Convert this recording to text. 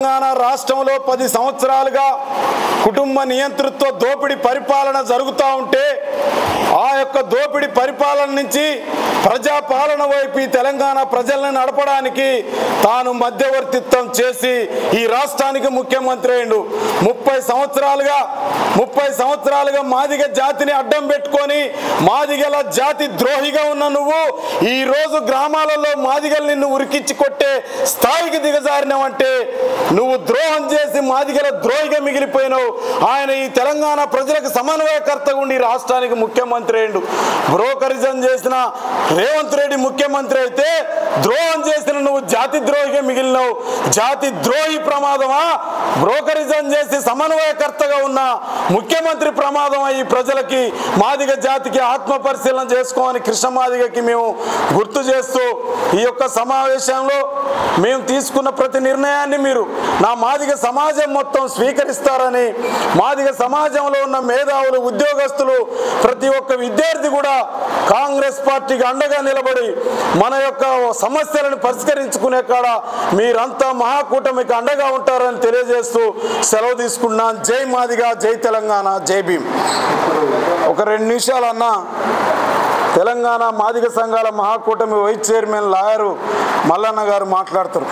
తెలంగాణ రాష్ట్రంలో 10 సంవత్సరాలుగా కుటుంబ నియంతృత్వ దోపిడీ పరిపాలన జరుగుతూ ఉంటే ఆ యొక్క దోపిడీ పరిపాలన నుంచి ప్రజాపాలన వైపు తెలంగాణ ప్రజల్ని నడపడానికి తాను మధ్యవర్తిత్వం చేసి ఈ రాష్ట్రానికి ముఖ్యమంత్రి అయ్యిండు. 30 సంవత్సరాలుగా మాదిగ జాతిని అడ్డం పెట్టుకొని మాదిగల జాతి ద్రోహిగా ఉన్న నువ్వు ఈ రోజు గ్రామాలలో మాదిగలు నిన్ను ఉరికించి కొట్టే స్థాయికి దిగజారినావంటే నువ్వు ద్రోహం చేసి మాదిగల ద్రోహిగా మిగిలిపోయినావు. ఆయన ఈ తెలంగాణ ప్రజలకు సమన్వయకర్తగా ఉండి రాష్ట్రానికి ముఖ్యమంత్రి అయ్యిండు. బ్రోకరిజం చేసిన రేవంత్ రెడ్డి ముఖ్యమంత్రి అయితే ద్రోహం చేసిన నువ్వు జాతి ద్రోహిగా మిగిలినావు. జాతి ద్రోహి ప్రమాదమా, బ్రోకరిజం చేసి సమన్వయకర్తగా ఉన్న ముఖ్యమంత్రి ప్రమాదమా? ఈ ప్రజలకి మాదిగ జాతికి ఆత్మ పరిశీలన చేసుకోమని కృష్ణ మాదిగకి మేము గుర్తు చేస్తూ ఈ యొక్క సమావేశంలో మేము తీసుకున్న ప్రతి నిర్ణయాన్ని మీరు నా మాదిగ సమాజం మొత్తం స్వీకరిస్తారని, మాదిగ సమాజంలో ఉన్న మేధావులు, ఉద్యోగస్తులు, ప్రతి ఒక్క విద్యార్థి కూడా కాంగ్రెస్ పార్టీకి అండగా నిలబడి మన యొక్క సమస్యలను పరిష్కరించుకునే కాడ మీరంతా మహాకూటమికి అండగా ఉంటారని తెలియజేస్తూ సెలవు తీసుకున్నాను. జై మాదిగ, జై తెలంగాణ, జై భీమ్. ఒక 2 నిమిషాలు అన్నా తెలంగాణ మాదిగ సంఘాల మహాకూటమి vice chairman lawyer Mallanna garu మాట్లాడతారు.